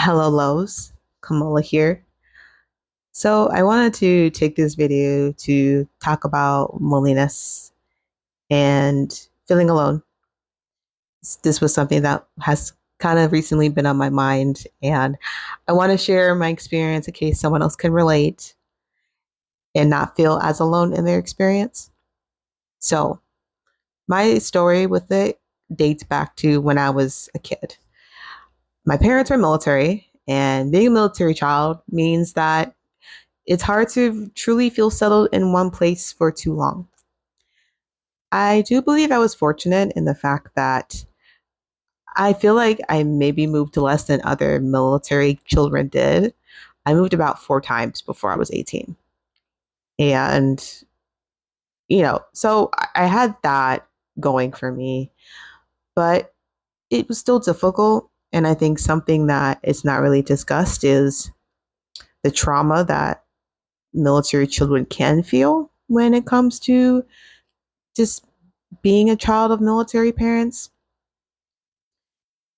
Hello, Lowe's. Kamala here. So, I wanted to take this video to talk about loneliness and feeling alone. This was something that has kind of recently been on my mind, and I want to share my experience in case someone else can relate and not feel as alone in their experience. So, my story with it dates back to when I was a kid. My parents were military, and being a military child means that it's hard to truly feel settled in one place for too long. I do believe I was fortunate in the fact that I feel like I maybe moved less than other military children did. I moved about 4 times before I was 18. And, so I had that going for me, but it was still difficult. And I think something that is not really discussed is the trauma that military children can feel when it comes to just being a child of military parents.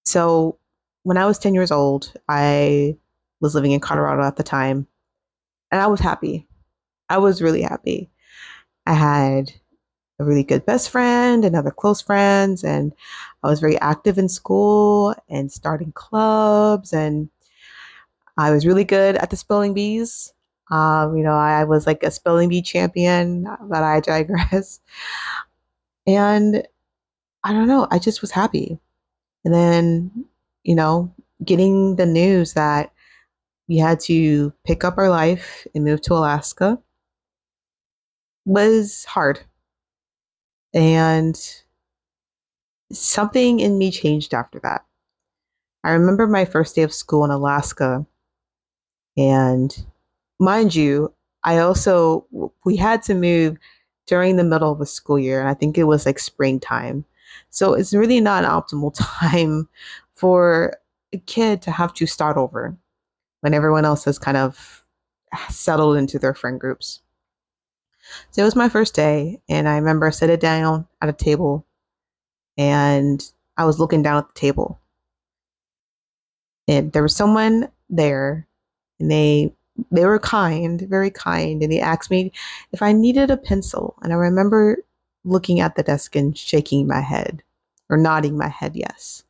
So when I was 10 years old, I was living in Colorado at the time, and I was happy. I was really happy. I had a really good best friend and other close friends, and I was very active in school and starting clubs, and I was really good at the spelling bees. I was like a spelling bee champion, but I digress. And I don't know, I just was happy. And then, you know, getting the news that we had to pick up our life and move to Alaska was hard. And something in me changed after that. I remember my first day of school in Alaska. And mind you, we had to move during the middle of the school year. And I think it was like springtime. So it's really not an optimal time for a kid to have to start over when everyone else has kind of settled into their friend groups. So it was my first day, and I remember sitting down at a table, and I was looking down at the table, and there was someone there, and they were kind, very kind, and they asked me if I needed a pencil, and I remember looking at the desk and shaking my head or nodding my head yes.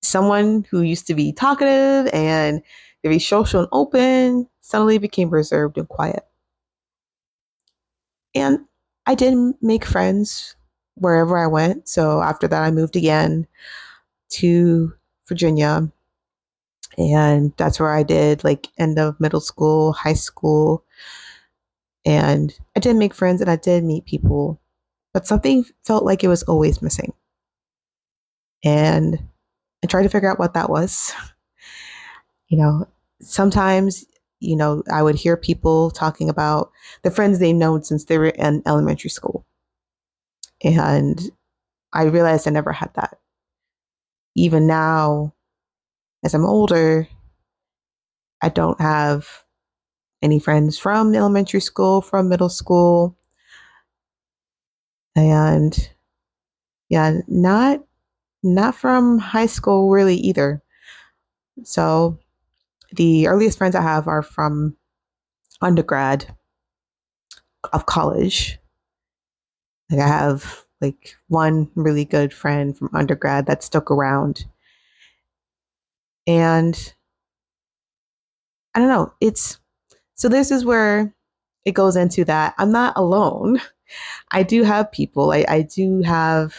Someone who used to be talkative and very social and open suddenly became reserved and quiet. And I did make friends wherever I went. So after that, I moved again to Virginia. And that's where I did like end of middle school, high school. And I did make friends and I did meet people, but something felt like it was always missing. And I tried to figure out what that was. You know, sometimes, I would hear people talking about the friends they've known since they were in elementary school. And I realized I never had that. Even now, as I'm older, I don't have any friends from elementary school, from middle school, and yeah, not from high school really either. So the earliest friends I have are from undergrad of college. Like I have like one really good friend from undergrad that stuck around. And I don't know, it's so this is where it goes into that I'm not alone. I do have people. I do have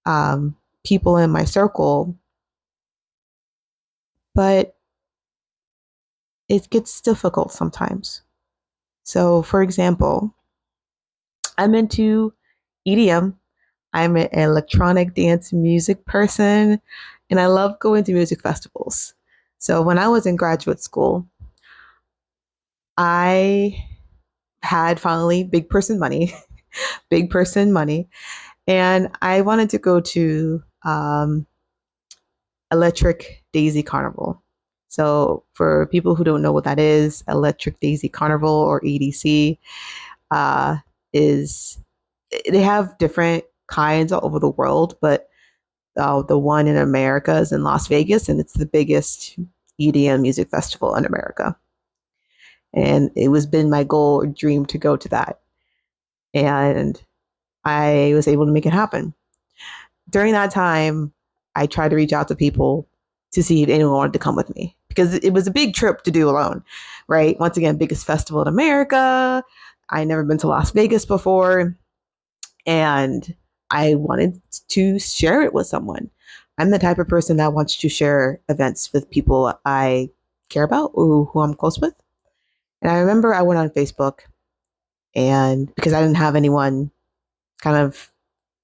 um, people in my circle, but it gets difficult sometimes. So, for example, I'm into EDM. I'm an electronic dance music person, and I love going to music festivals. So, when I was in graduate school, I had finally big person money, big person money, and I wanted to go to Electric Daisy Carnival. So, for people who don't know what that is, Electric Daisy Carnival or EDC uh, is they have different kinds all over the world, but The one in America is in Las Vegas, and it's the biggest EDM music festival in America. And it was been my goal or dream to go to that. And I was able to make it happen. During that time, I tried to reach out to people to see if anyone wanted to come with me because it was a big trip to do alone, right? Once again, biggest festival in America. I never been to Las Vegas before, and I wanted to share it with someone. I'm the type of person that wants to share events with people I care about or who I'm close with. And I remember I went on Facebook, and because I didn't have anyone kind of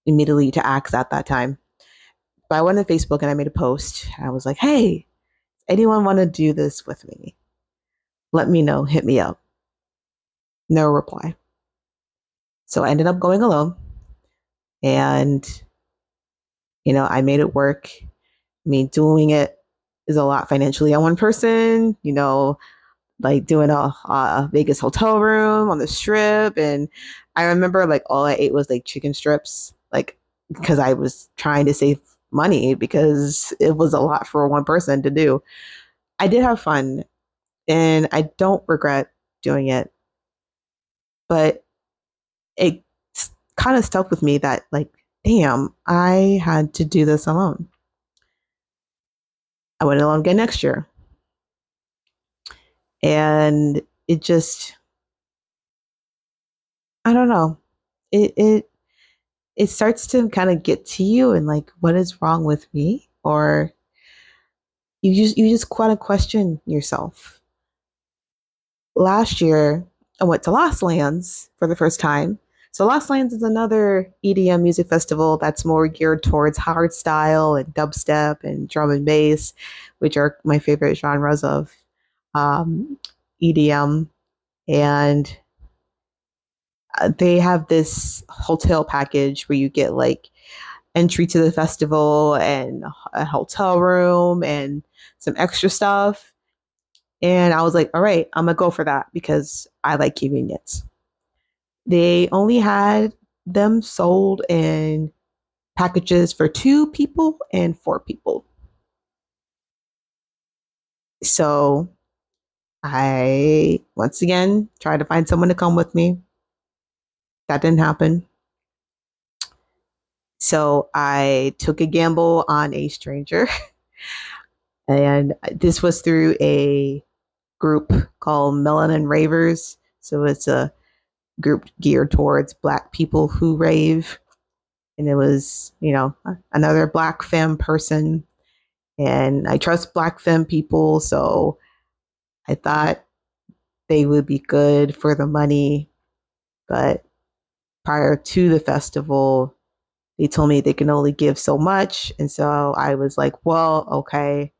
immediately to ask at that time, but I went on Facebook and I made a post. I was like, hey, anyone want to do this with me? Let me know. Hit me up. No reply. So I ended up going alone, and, I made it work. I mean, doing it is a lot financially on one person, like doing a Vegas hotel room on the strip. And I remember like all I ate was like chicken strips, like because I was trying to save money because it was a lot for one person to do. I did have fun and I don't regret doing it, but it kind of stuck with me that like, damn, I had to do this alone. I went alone again next year. And it just, I don't know. It starts to kind of get to you and like, what is wrong with me? Or you just kind of question yourself. Last year, I went to Lost Lands for the first time. So Lost Lands is another EDM music festival that's more geared towards hard style and dubstep and drum and bass, which are my favorite genres of EDM. And they have this hotel package where you get like entry to the festival and a hotel room and some extra stuff. And I was like, all right, I'm gonna go for that because I like convenience. They only had them sold in packages for 2 people and 4 people. So I once again tried to find someone to come with me. That didn't happen. So I took a gamble on a stranger. And this was through a group called Melanin Ravers. So it's a group geared towards Black people who rave. And it was, another Black femme person. And I trust Black femme people. So I thought they would be good for the money. But prior to the festival, they told me they can only give so much. And so I was like, well, okay.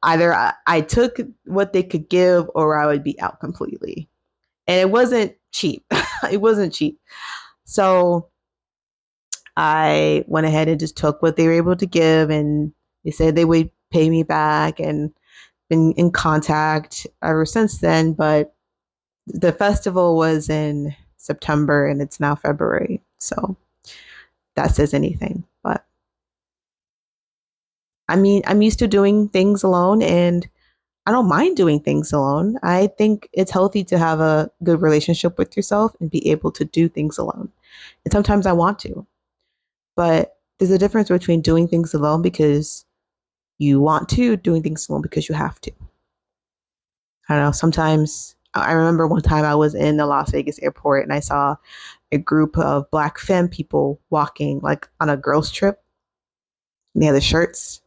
Either I took what they could give or I would be out completely. And it wasn't cheap. It wasn't cheap. So I went ahead and just took what they were able to give, and they said they would pay me back and been in contact ever since then. But the festival was in September and it's now February. So that says anything. But I mean, I'm used to doing things alone and I don't mind doing things alone. I think it's healthy to have a good relationship with yourself and be able to do things alone. And sometimes I want to, but there's a difference between doing things alone because you want to, doing things alone because you have to. I don't know. Sometimes I remember one time I was in the Las Vegas airport and I saw a group of Black femme people walking like on a girls' trip. And they had the shirts,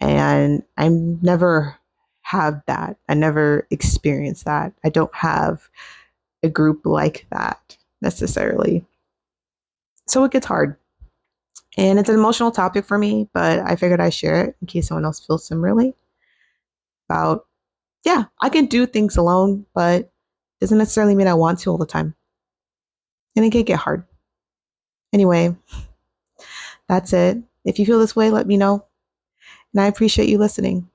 and I never have that. I never experienced that. I don't have a group like that necessarily. So it gets hard. And it's an emotional topic for me, but I figured I'd share it in case someone else feels similarly about, yeah, I can do things alone, but doesn't necessarily mean I want to all the time. And it can get hard. Anyway, that's it. If you feel this way, let me know. And I appreciate you listening.